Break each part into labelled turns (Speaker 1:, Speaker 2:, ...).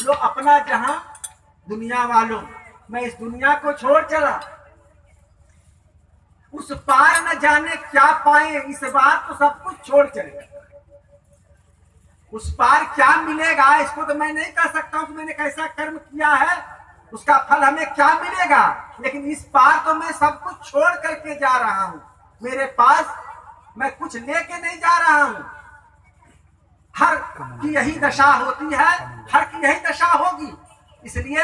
Speaker 1: लो अपना जहां दुनिया वालों, मैं इस दुनिया को छोड़ चला, उस पार न जाने क्या पाए, इस बार तो सब कुछ छोड़ चले। उस पार क्या मिलेगा इसको तो मैं नहीं कह सकता हूं कि मैंने कैसा कर्म किया है, उसका फल हमें क्या मिलेगा, लेकिन इस पार तो मैं सब कुछ छोड़ करके जा रहा हूं। मेरे पास मैं कुछ लेके नहीं जा रहा हूं। हर की यही दशा होती है, हर की यही दशा होगी। इसलिए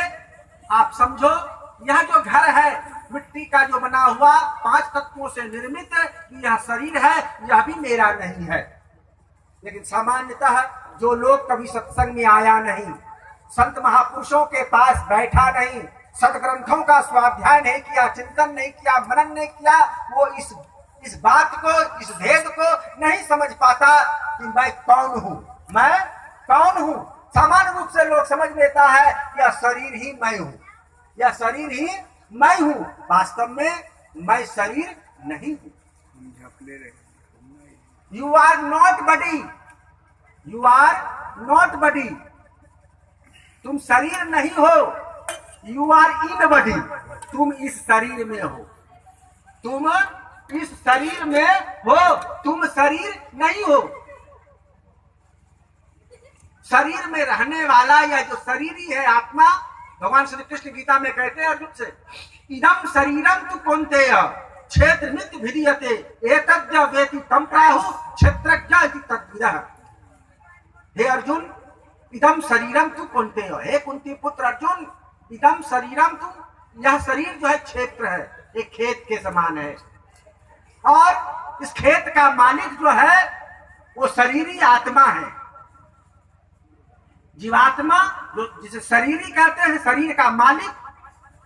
Speaker 1: आप समझो, यह जो घर है मिट्टी का जो बना हुआ 5 तत्वों से निर्मित, यह शरीर है, यह भी मेरा नहीं है। लेकिन सामान्यतः जो लोग कभी सत्संग में आया नहीं, संत महापुरुषों के पास बैठा नहीं, सदग्रंथों का स्वाध्याय नहीं किया, चिंतन नहीं किया, मनन नहीं किया, वो इस बात को, इस भेद को नहीं समझ पाता कि मैं कौन हूं, मैं कौन हूं। सामान्य रूप से लोग समझ लेता है यह शरीर ही मैं हूं, यह शरीर ही मैं हूं। वास्तव में मैं शरीर नहीं हूं। You are not body, you are not body. तुम शरीर नहीं हो, यू आर इन बॉडी। तुम इस शरीर में हो, तुम इस शरीर में हो, तुम शरीर नहीं हो। शरीर में रहने वाला यह जो शरीर ही है आत्मा, भगवान श्री कृष्ण गीता में कहते हैं अर्जुन से, इदम शरीरम तु कौन्तेय क्षेत्रमित विधीयते एतद्य वेति तम प्राहु क्षेत्रज्ञ इति तद्विदः। हे अर्जुन, इदम शरीरम तु कौन्तेय, हे कुंती पुत्र अर्जुन, इदम शरीरम तु, यह शरीर जो है क्षेत्र है, एक खेत के समान है, और इस खेत का मालिक जो है वो शरीरी आत्मा है। जीवात्मा जो जिसे शरीरी कहते हैं, शरीर का मालिक,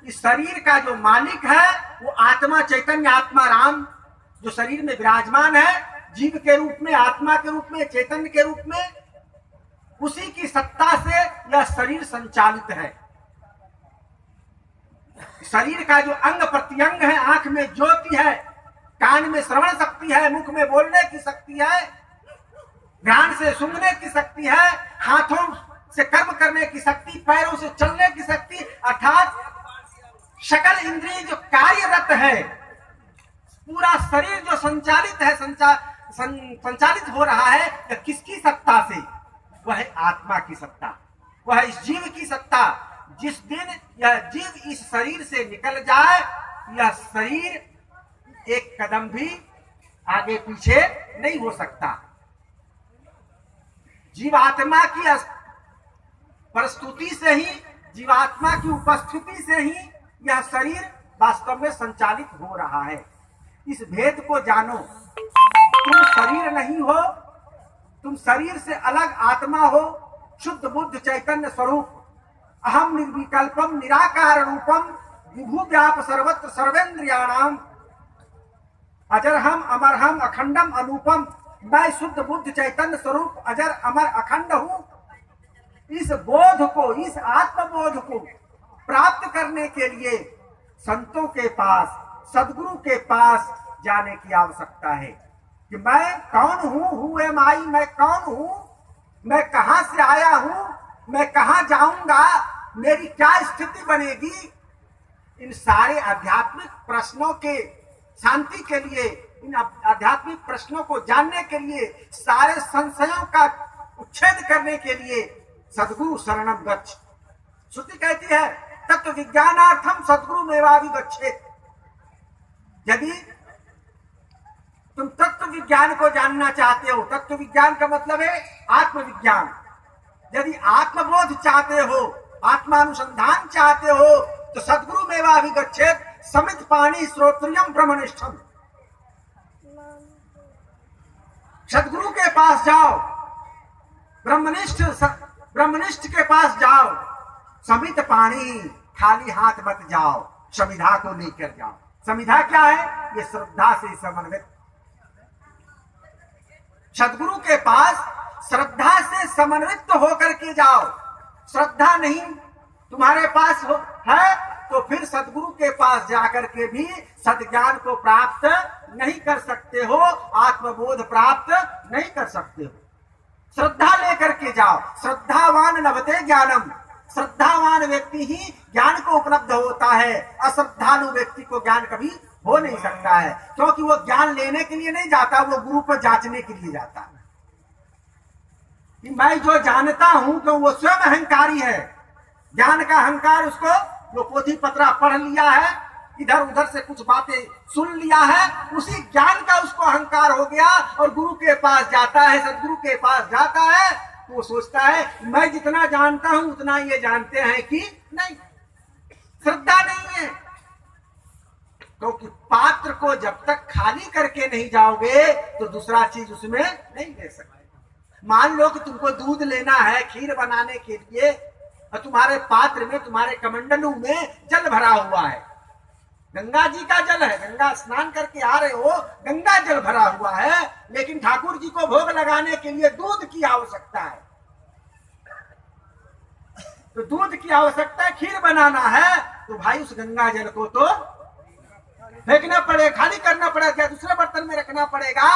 Speaker 1: इस शरीर का जो मालिक है वो आत्मा, चैतन्य आत्मा राम जो शरीर में विराजमान है, जीव के रूप में, आत्मा के रूप में, चैतन्य के रूप में, उसी की सत्ता से यह शरीर संचालित है। शरीर का जो अंग प्रत्यंग है, आंख में ज्योति है, कान में श्रवण शक्ति है, मुख में बोलने की शक्ति है, ध्यान से सूंघने की शक्ति है, हाथों से कर्म करने की शक्ति, पैरों से चलने की शक्ति, अर्थात सकल इंद्रिय जो कार्यरत है, पूरा शरीर जो संचालित है, संचालित हो रहा है, यह किसकी सत्ता से? वह है आत्मा की सत्ता, वह है इस जीव की सत्ता। जिस दिन यह जीव इस शरीर से निकल जाए, यह शरीर एक कदम भी आगे पीछे नहीं हो सकता। जीवात्मा की प्रस्तुति से ही, जीवात्मा की उपस्थिति से ही यह शरीर वास्तव में संचालित हो रहा है। इस भेद को जानो। तुम शरीर नहीं हो, तुम शरीर से अलग आत्मा हो, शुद्ध बुद्ध चैतन्य स्वरूप, अहम निर्विकल्पम निराकार रूपम विभु व्याप सर्वत्र सर्वेन्द्रियाणाम, अजर हम अमर हम अखंडम अनूपम। मैं शुद्ध बुद्ध चैतन्य स्वरूप अजर अमर अखंड हूं। इस बोध को, इस आत्मबोध को प्राप्त करने के लिए संतों के पास, सदगुरु के पास जाने की आवश्यकता है कि मैं कौन हूं, हु एम आई, मैं कौन हूं, मैं कहां से आया हूं, मैं कहां जाऊंगा, मेरी क्या स्थिति बनेगी। इन सारे आध्यात्मिक प्रश्नों के शांति के लिए, इन आध्यात्मिक प्रश्नों को जानने के लिए, सारे संशयों का उच्छेद करने के लिए सद्गुरु शरणम गच्छ। श्रुति कहती है तत्व विज्ञानार्थम सद्गुरु मेवाभिगच्छेत्। यदि तुम तत्व विज्ञान को जानना चाहते हो, तत्व विज्ञान का मतलब है आत्मविज्ञान, यदि आत्मबोध चाहते हो, आत्मानुसंधान चाहते हो, तो सद्गुरु मेवाभिगच्छेत् समित पाणी श्रोत्रियम ब्रह्मनिष्ठम। सद्गुरु के पास जाओ, ब्रह्मनिष्ठ के पास जाओ, समित पाणी, खाली हाथ मत जाओ, समिधा को लेकर जाओ। समिधा क्या है? ये श्रद्धा से समन्वित। सद्गुरु के पास श्रद्धा से समन्वित होकर के जाओ। श्रद्धा नहीं तुम्हारे पास है तो फिर सद्गुरु के पास जाकर के भी सद्ज्ञान को प्राप्त नहीं कर सकते हो, आत्मबोध प्राप्त नहीं कर सकते हो। श्रद्धा लेकर के जाओ। श्रद्धावान लभते ज्ञानम, श्रद्धावान व्यक्ति ही ज्ञान को उपलब्ध होता है, अश्रद्धालु व्यक्ति को ज्ञान कभी हो नहीं सकता है, क्योंकि वो ज्ञान लेने के लिए नहीं जाता, वो गुरु को जांचने के लिए जाता है कि मैं जो जानता हूं, तो वो स्वयं अहंकारी है। ज्ञान का अहंकार उसको, जो पोथी पत्रा पढ़ लिया है, इधर उधर से कुछ बातें सुन लिया है, उसी ज्ञान का उसको अहंकार हो गया और गुरु के पास जाता है, सदगुरु के पास जाता है, तो वो सोचता है मैं जितना जानता हूं उतना ये जानते हैं कि नहीं। श्रद्धा नहीं है, क्योंकि पात्र को जब तक खाली करके नहीं जाओगे तो दूसरा चीज उसमें नहीं ले सकते। मान लो कि तुमको दूध लेना है खीर बनाने के लिए, और तुम्हारे पात्र में, तुम्हारे कमंडलू में जल भरा हुआ है, गंगा जी का जल है, गंगा स्नान करके आ रहे हो, गंगा जल भरा हुआ है, लेकिन ठाकुर जी को भोग लगाने के लिए दूध की आवश्यकता है। तो दूध की आवश्यकता है, खीर बनाना है, तो भाई उस गंगा जल को तो फेंकना पड़ेगा, खाली करना पड़ेगा, दूसरे बर्तन में रखना पड़ेगा।